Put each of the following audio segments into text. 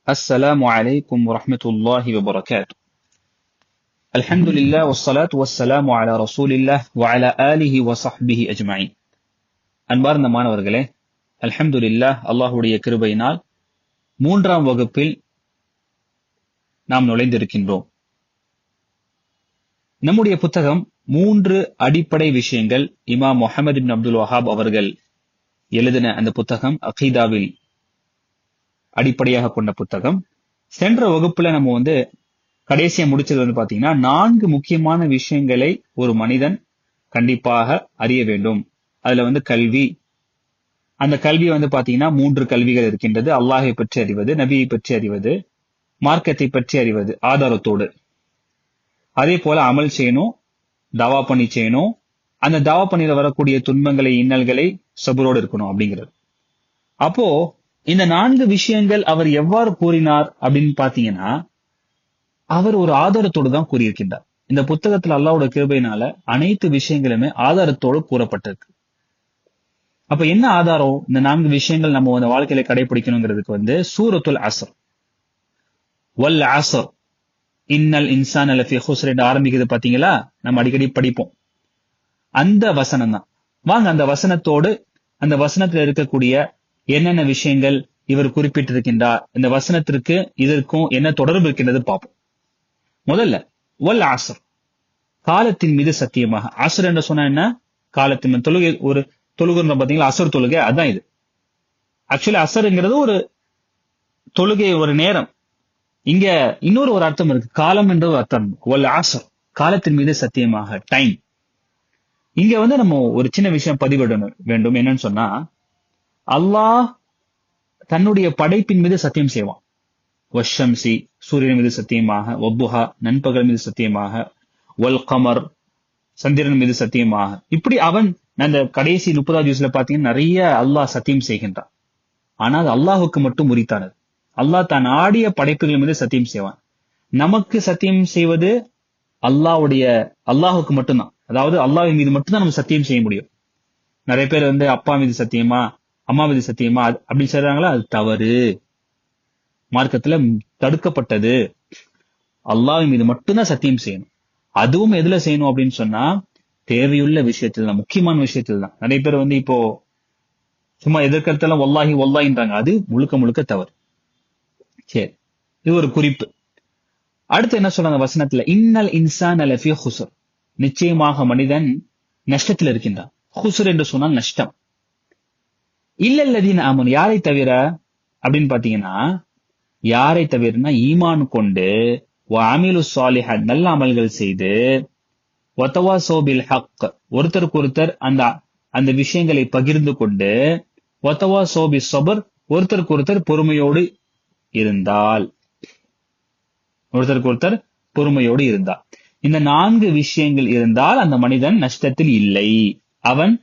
السلام عليكم ورحمة الله وبركاته. الحمد لله والصلاة والسلام على رسول الله وعلى آله وصحبه أجمعين. அன்பார்ந்த மாணவர்களே, அல்ஹம்துலில்லாஹ், அல்லாஹ்வுடைய கிருபையினால் 3ஆம் வகுப்பில் நாம் நுழைந்திருக்கின்றோம். நம்முடைய புத்தகம் 3 அடிப்படை விஷயங்கள் இமாம் முஹம்மது இப்னு அப்துல் வஹாப் அவர்கள் எழுதின அந்த புத்தகம் அகீதாவில் அடிப்படையாக கொண்ட புத்தகம். சென்ற வகுப்புல நம்ம கடைசியா முடிச்சது பாத்தீங்கன்னா 4 முக்கியமான விஷயங்களை ஒரு மனிதன் கண்டிப்பாக அறிய வேண்டும். அதுல கல்வி, அந்த கல்வி பாத்தீங்கன்னா 3 கல்விகள் இருக்கின்றது. அல்லாஹை பற்றி அறிவது, நபியை பற்றி அறிவது, மார்க்கத்தை பற்றி அறிவது ஆதாரத்தோடு. அதே போல அமல் செய்யணும், தவா பண்ணி செய்யணும். அந்த தவா பண்ணில வரக்கூடிய துன்பங்களை, இன்னல்களை சபரோடு இருக்கணும் அப்படிங்கிறது. அப்போ இந்த 4 விஷயங்கள் அவர் எவ்வாறு கூறினார் அப்படின்னு பாத்தீங்கன்னா, அவர் ஒரு ஆதாரத்தோடு தான் கூறியிருக்கின்றார். இந்த புத்தகத்தில் அல்லாஹ்வோட கிருபையினால அனைத்து விஷயங்களுமே ஆதாரத்தோடு கூறப்பட்டிருக்கு. அப்ப என்ன ஆதாரம்? இந்த 4 விஷயங்கள் நம்ம வாழ்க்கையில கடைபிடிக்கணுங்கிறதுக்கு சூரத்துல் அஸ்ர், வல் அஸ்ர் இன்னல் இன்சான லஃபீ ஹுஸ்ர் என்று ஆரம்பிக்குது பாத்தீங்களா? நம்ம அடிக்கடி படிப்போம். அந்த வசனம் தான். வாங்க அந்த வசனத்தோடு, அந்த வசனத்துல இருக்கக்கூடிய என்னென்ன விஷயங்கள் இவர் குறிப்பிட்டிருக்கின்றார், இந்த வசனத்திற்கு இதற்கும் என்ன தொடர்பு இருக்கின்றது பார்ப்போம். முதல்ல வல் அஸ்ர், காலத்தின் மீது சத்தியமாக. அஸ்ர் என்று சொன்னா என்ன? காலத்தின் தொழுகை, ஒரு தொழுகை பாத்தீங்களா, அஸ்ர் தொழுகை, அதான் இது. ஆக்சுவலி அஸ்ர்ங்கிறது ஒரு தொழுகை, ஒரு நேரம். இங்க இன்னொரு அர்த்தம் இருக்கு, காலம் என்ற ஒரு அர்த்தம். வல் அஸ்ர், காலத்தின் மீது சத்தியமாக, டைம். இங்க நம்ம ஒரு சின்ன விஷயம் பதிவிட வேண்டும். என்னன்னு சொன்னா, அல்லாஹ் தன்னுடைய படைப்பின் மீது சத்தியம் செய்வான். வஷம்சி, சூரியன் மீது சத்தியமாக, வத்துஹா, நண்பகல் மீது சத்தியமாக, வல் கமர், சந்திரன் மீது சத்தியமாக. இப்படி அவன் அந்த கடைசி 30வது ஜுஸ்ல பாத்தீங்கன்னா நிறைய அல்லாஹ் சத்தியம் செய்கின்றான். ஆனால் அல்லாஹுக்கு மட்டும் உரித்தானது. அல்லாஹ் தான் ஆடிய படைப்புகள் மீது சத்தியம் செய்வான். நமக்கு சத்தியம் செய்வது அல்லாஹுக்கு மட்டும்தான். அதாவது அல்லாஹ்வின் மீது மட்டும்தான் நம்ம சத்தியம் செய்ய முடியும். நிறைய பேர் அப்பா மீது சத்தியமா, அம்மா மீது சத்தியமா அப்படின்னு சொல்றாங்களா? அது தவறு. மார்க்கத்துல தடுக்கப்பட்டது. அல்லாஹ்வின் மீது மட்டும்தான் சத்தியம் செய்யணும். அதுவும் எதுல செய்யணும் அப்படின்னு சொன்னா, தேவையுள்ள விஷயத்தில் தான், முக்கியமான விஷயத்தில் தான். நிறைய பேர் இப்போ சும்மா எதிர்கருத்தெல்லாம் வல்லாஹி வல்லாஹின்றாங்க. அது முழுக்க முழுக்க தவறு. சரி, இது ஒரு குறிப்பு. அடுத்து என்ன சொல்றாங்க வசனத்துல? இன்னல் இன்சான லஃபீ ஹுஸ்ர், நிச்சயமாக மனிதன் நஷ்டத்தில் இருக்கின்றான். ஹுஸ்ர் என்று சொன்னால் நஷ்டம். இல்லல்லதீன ஆமனு, யாரை தவிர அப்படின்னு பாத்தீங்கன்னா, யாரை தவிரனா ஈமான் கொண்டு, வஅமிலு ஸாலிஹாத், நல்ல அமல்கள் செய்து, வதவாஸௌ பில் ஹக், ஒருத்தருக்கு ஒருத்தர் அந்த விஷயங்களை பகிர்ந்து கொண்டு, வதவாஸௌ பிஸ் ஸப்ர், ஒருத்தருக்கு ஒருத்தர் பொறுமையோடு இருந்தால், ஒருத்தருக்கு ஒருத்தர் பொறுமையோடு இருந்தால். இந்த 4 விஷயங்கள் இருந்தால் அந்த மனிதன் நஷ்டத்தில் இல்லை, அவன்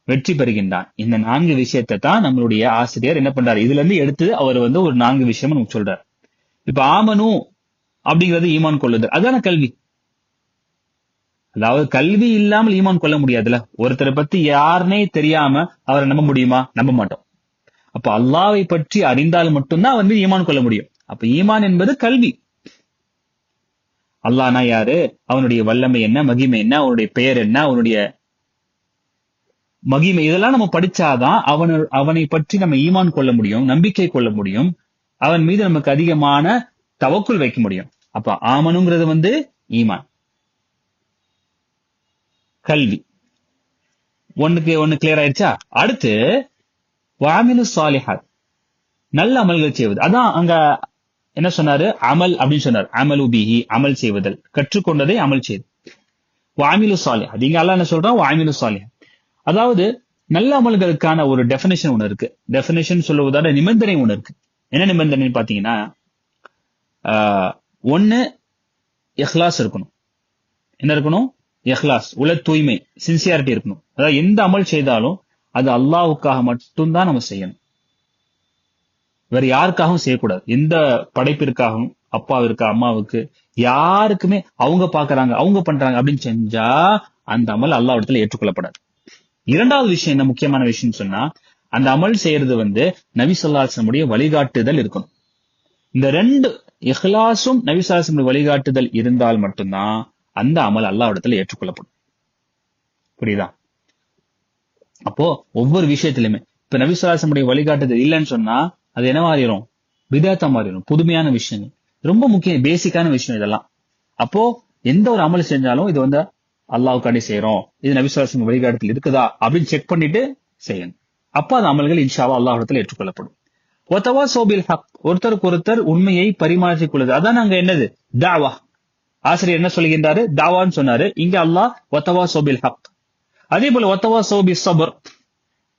வெற்றி பெறுகின்றான். இந்த 4 விஷயத்தை தான் நம்மளுடைய ஆசிரியர் என்ன பண்றாரு, இதுல இருந்து எடுத்து அவர் ஒரு 4 விஷயம் நமக்கு சொல்றாரு. இப்ப ஆமனு அப்படிங்கிறது ஈமான் கொள்ளுதல், அதான கல்வி. அதாவது கல்வி இல்லாமல் ஈமான் கொள்ள முடியாதுல்ல. ஒருத்தரை பத்தி யாருனே தெரியாம அவரை நம்ப முடியுமா? நம்ப மாட்டோம். அப்ப அல்லாஹ்வை பற்றி அறிந்தால் மட்டும்தான் ஈமான் கொள்ள முடியும். அப்ப ஈமான் என்பது கல்வி. அல்லாஹ்னா யாரு, அவனுடைய வல்லமை என்ன, மகிமை என்ன, அவனுடைய பெயர் என்ன, அவனுடைய மகிமை, இதெல்லாம் நம்ம படிச்சாதான் அவனை பற்றி நம்ம ஈமான் கொள்ள முடியும், நம்பிக்கை கொள்ள முடியும், அவன் மீது நமக்கு அதிகமான தவக்குல் வைக்க முடியும். அப்ப ஆமனுங்கிறது ஈமான், கல்வி. ஒண்ணு கிளியர் ஆயிடுச்சா? அடுத்து வஅமிலு ஸாலிஹாத், நல்ல அமல்கள் செய்வது. அதான் அங்க என்ன சொன்னாரு? அமல் அப்படின்னு சொன்னார். அமலு பிஹி, அமல் செய்வதல், கற்றுக்கொண்டதை அமல் செய்து. வஅமிலு ஸாலிஹாத், இங்க அல்லாஹ் என்ன சொல்றான்? வஅமிலு ஸாலிஹாத். அதாவது நல்ல அமல்களுக்கான ஒரு டெஃபினேஷன் ஒண்ணு இருக்கு. டெஃபினேஷன் சொல்லுவதால நிபந்தனை ஒண்ணு இருக்கு. என்ன நிபந்தனை பாத்தீங்கன்னா, ஒண்ணு இஹ்லாஸ் இருக்கணும். என்ன இருக்கணும்? இஹ்லாஸ், உள்ள தூய்மை, சின்சியாரிட்டி இருக்கணும். அதாவது எந்த அமல் செய்தாலும் அது அல்லாஹ்வுக்காக மட்டும்தான் நம்ம செய்யணும், வேற யாருக்காகவும் செய்யக்கூடாது. எந்த படைப்பிற்காகவும், அப்பாவிற்கு, அம்மாவுக்கு, யாருக்குமே அவங்க பாக்குறாங்க, அவங்க பண்றாங்க அப்படின்னு செஞ்சா அந்த அமல் அல்லாஹ் இடத்துல ஏற்றுக்கொள்ளப்படாது. இரண்டாவது விஷயம் என்ன முக்கியமான விஷயம் சொன்னா, அந்த அமல் செய்யறது நபி ஸல்லல்லாஹு அலைஹி வஸல்லம் உடைய வழிகாட்டுதல் இருக்கணும். இந்த 2 இஹ்லாஸும் நபி ஸல்லல்லாஹு அலைஹி வஸல்லம் வழிகாட்டுதல் இருந்தால் மட்டும்தான் அந்த அமல் அல்லாஹ்விடத்துல ஏற்றுக்கொள்ளப்படும். புரியுதா? அப்போ ஒவ்வொரு விஷயத்திலுமே இப்ப நபி ஸல்லல்லாஹு அலைஹி வஸல்லம் வழிகாட்டுதல் இல்லைன்னு சொன்னா அது என்ன மாறிடும்? பிதஅத்தா மாறிடும். புதுமையான விஷயங்கள், ரொம்ப முக்கியம், பேசிக்கான விஷயம் இதெல்லாம். அப்போ எந்த ஒரு அமல் செஞ்சாலும் இது வந்து அல்லாஹ்வுக்காண்டி செய்யறோம், இது நபி ஸல்லல்லாஹு அலைஹி வஸல்லம் வழிகாட்டுதல் இருக்குதா அப்படின்னு செக் பண்ணிட்டு செய்யணும். அப்ப அந்த அமல்கள் இன்ஷா அல்லாஹ் அல்லாஹ்விடத்தில் ஏற்றுக்கொள்ளப்படும். வதவாஸௌ பில் ஹக், ஒருத்தருக்கு ஒருத்தர் உண்மையை பரிமாற்றிக் கொள்வது. அதான் நாங்க என்னது தாவா. ஆசிரியர் என்ன சொல்கின்றாரு? தாவான்னு சொன்னாரு. இங்க அல்லாஹ் வதவாஸௌ பில் ஹக். அதே போல வதவாஸௌ பிஸ் ஸப்ர்,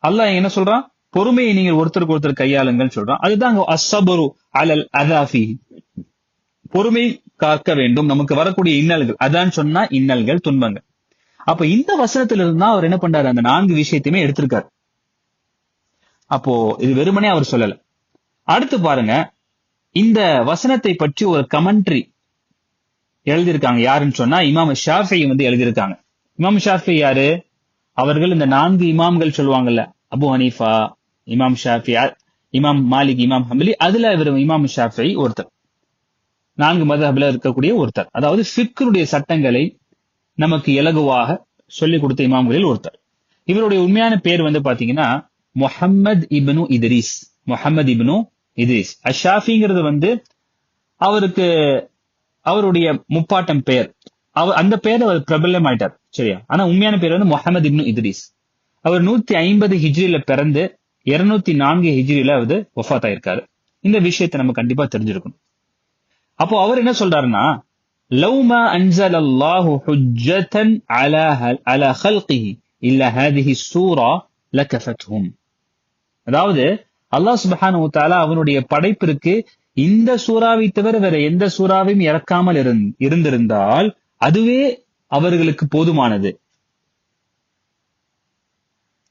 அல்லாஹ் என்ன சொல்றான்? பொறுமையை நீங்கள் ஒருத்தருக்கு ஒருத்தர் கையாளுங்கள் சொல்றான். அதுதான் அஸ்ஸப்ரு அலல் அதா ஃபீஹி, பொறுமை காக்க வேண்டும் நமக்கு வரக்கூடிய இன்னல்கள். அதான் சொன்னா இன்னல்கள், துன்பங்கள். அப்ப இந்த வசனத்திலிருந்து தான் அவர் என்ன பண்றாரு? அந்த 4 விஷயத்தையுமே எடுத்திருக்காரு. அப்போ இது வெறுமனே அவர் சொல்லல. அடுத்து பாருங்க, இந்த வசனத்தை பற்றி ஒரு கமெண்ட்ரி எழுதியிருக்காங்க. யாருன்னு சொன்னா இமாம் ஷாஃபிஈ வந்து எழுதியிருக்காங்க. இமாம் ஷாஃபிஈ யாரு? அவர்கள் இந்த 4 இமாம்கள் சொல்லுவாங்கல்ல, அபு ஹனீஃபா, இமாம் ஷாஃபிஈ, இமாம் மாலிக், இமாம் ஹம்பலி, அதுல இவர் இமாம் ஷாஃபிஈ ஒருத்தர். 4 மذஹப்ல இருக்கக்கூடிய ஒருத்தர். அதாவது ஃபிக்ஹுடைய சட்டங்களை நமக்கு இலகுவாக சொல்லிக் கொடுத்த இமாம்களில் ஒருத்தர். இவருடைய உண்மையான பேர் வந்து பாத்தீங்கன்னா முஹம்மது இப்னு இத்ரீஸ். முஹம்மது இப்னு இத்ரீஸ் அஷாஃபிங்கிறது வந்து அவருக்கு அவருடைய முப்பாட்டம் பெயர். அந்த பெயர் அவர் பிரபலம் ஆயிட்டார், சரியா? ஆனா உண்மையான பேர் வந்து முஹம்மது இப்னு இத்ரீஸ். அவர் 150 ஹிஜ்ரியில பிறந்து 204 ஹிஜ்ரியில அவர் வஃபாத் ஆயிருக்காரு. இந்த விஷயத்தை நம்ம கண்டிப்பா தெரிஞ்சிருக்கணும். அப்போ அவர் என்ன சொல்றாருன்னா, லவ் மா அன்ஸலல்லாஹு ஹுஜ்ஜத்தன் அலா ஹல்கிஹி இல்ல ஹாதிஹி ஸூரா லகஃபத்ஹும். அதாவது அல்லாஹ் சுப்ஹானஹு வ தஆலா அவனுடைய படைப்பிற்கு இந்த சூறாவை தவிர வேற எந்த சூறாவையும் இறக்காமல் இருந்திருந்தால் அதுவே அவர்களுக்கு போதுமானது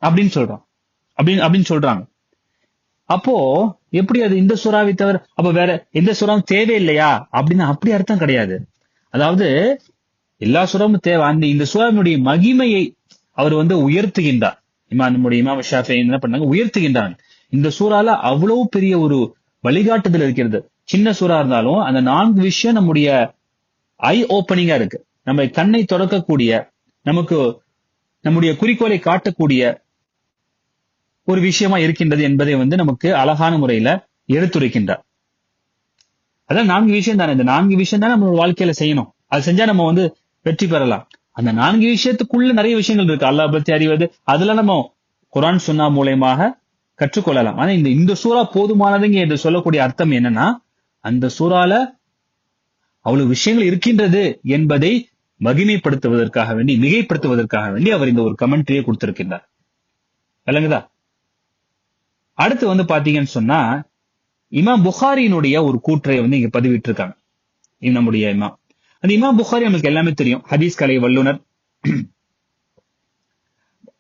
அப்படின்னு சொல்றான். அப்படின்னு சொல்றாங்க. அப்போ எப்படி அது இந்த சூறாவை தவிர அப்ப வேற எந்த சூறாவும் தேவையில்லையா அப்படின்னு? அப்படி அர்த்தம் கிடையாது. அதாவது எல்லா சூறாவும் தேவை. அந்த இந்த சூறாவினுடைய மகிமையை அவர் வந்து உயர்த்துகின்றார். நம்முடைய இமாம் ஷாஃபிஈ என்ன பண்ணாங்க? உயர்த்துகின்றாங்க. இந்த சூறால அவ்வளவு பெரிய ஒரு வழிகாட்டுதல் இருக்கிறது. சின்ன சூறா இருந்தாலும் அந்த 4 விஷயம் நம்முடைய ஐ ஓப்பனிங்கா இருக்கு. நம்ம கண்ணை திறக்கக்கூடிய, நமக்கு நம்முடைய குறிக்கோளை காட்டக்கூடிய ஒரு விஷயமா இருக்கின்றது என்பதை வந்து நமக்கு அழகான முறையில எடுத்துரைக்கின்றார். அதான் 4 விஷயம் தானே. இந்த 4 விஷயம் தான் நம்ம வாழ்க்கையில செய்யணும். அது செஞ்சா நம்ம வந்து வெற்றி பெறலாம். அந்த 4 விஷயத்துக்குள்ள நிறைய விஷயங்கள் இருக்கு. அல்லாஹ் பத்தி அறிவது, அதுல நம்ம குர்ஆன் சுன்னா மூலமாக கற்றுக்கொள்ளலாம். ஆனா இந்த சூறா போதுமானதுங்க என்று சொல்லக்கூடிய அர்த்தம் என்னன்னா, அந்த சூறால அவ்வளவு விஷயங்கள் இருக்கின்றது என்பதை மகிமைப்படுத்துவதற்காக வேண்டி, மிகைப்படுத்துவதற்காக வேண்டி அவர் இந்த ஒரு கமெண்ட்ரியை கொடுத்திருக்கின்றார். விளங்குதா? அடுத்து வந்து பாத்தீங்கன்னு சொன்னா, இமாம் புகாரியினுடைய ஒரு கூற்றை வந்து இங்க பதிவிட்டு இருக்காங்க நம்முடைய இமாம். அந்த இமாம் புகாரி நமக்கு எல்லாமே தெரியும், ஹதீஸ் கலை வல்லுனர்.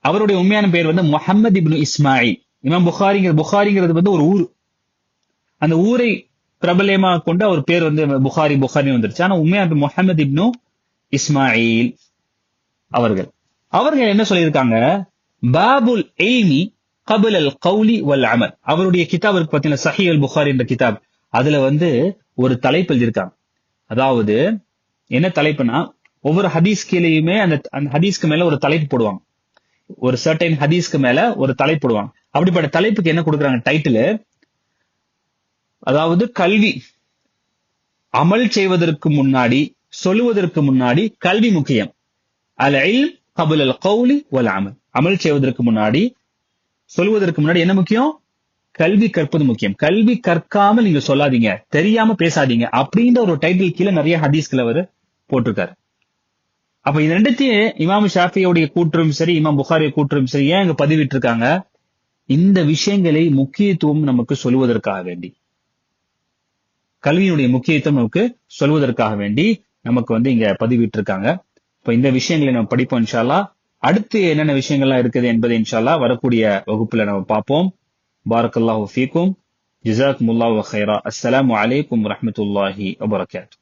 அவருடைய உண்மையான பெயர் வந்து முஹம்மது இப்னு இஸ்மாயில். இமாம் புகாரிங்கிறது வந்து ஒரு ஊர். அந்த ஊரை பிரபலமாக கொண்டு அவர் பேர் வந்து புகாரி வந்துருச்சு. ஆனா உண்மையான முஹம்மது இப்னு இஸ்மாயில் அவர்கள் என்ன சொல்லியிருக்காங்க? பாபுல் இல்மி கபுல் அல் கௌலி வல் அமல். அவருடைய கிதாப் இருக்கு பாத்தீங்கன்னா, சஹீஹ் அல் புகாரி என்ற கிதாப். அதுல வந்து ஒரு தலைப்பு எழுதியிருக்காங்க. அதாவது என்ன தலைப்புனா, ஒவ்வொரு ஹதீஸ் கீழேயுமே அந்த ஹதீஸ்க்கு மேல ஒரு தலைப்பு போடுவாங்க. ஒரு சர்டைன் ஹதீஸ்க்கு மேல ஒரு தலைப்பு போடுவாங்க. அப்படிப்பட்ட தலைப்புக்கு என்ன கொடுக்குறாங்க டைட்டில்? அதாவது கல்வி, அமல் செய்வதற்கு முன்னாடி, சொல்லுவதற்கு முன்னாடி கல்வி முக்கியம். அல் இல்ம் கபுல் அல் கௌலி வல் அமல். அமல் செய்வதற்கு முன்னாடி, சொல்லுவதற்கு முன்னாடி என்ன முக்கியம்? கல்வி கற்பது முக்கியம். கல்வி கற்காமல் நீங்க சொல்லாதீங்க, தெரியாம பேசாதீங்க அப்படின்ற ஒரு டைட்டில் கீழே நிறைய ஹதீஸ்களை அவர் போட்டிருக்காரு. அப்ப இது ரெண்டுத்தையும் இமாம் ஷாஃபியோடைய கூற்றும் சரி, இமாம் புகாரிய கூற்றும் சரி ஏன் இங்க பதிவிட்டு இருக்காங்க? இந்த விஷயங்களை முக்கியத்துவம் நமக்கு சொல்வதற்காக வேண்டி, கல்வியினுடைய முக்கியத்துவம் நமக்கு சொல்வதற்காக வேண்டி நமக்கு வந்து இங்க பதிவிட்டு இருக்காங்க. இப்ப இந்த விஷயங்களை நம்ம படிப்போம் இன்ஷா அல்லாஹ். அடுத்து என்னென்ன விஷயங்கள்லாம் இருக்குது என்பதை இன்ஷா அல்லாஹ் வரக்கூடிய வகுப்புல நம்ம பார்ப்போம். பாரக்கல்லாஹு ஃபீக்கும். ஜஸாக்குமுல்லாஹு கைரா. அஸ்ஸலாமு அலைக்கும் வரஹ்மத்துல்லாஹி வபரகாத்துஹு.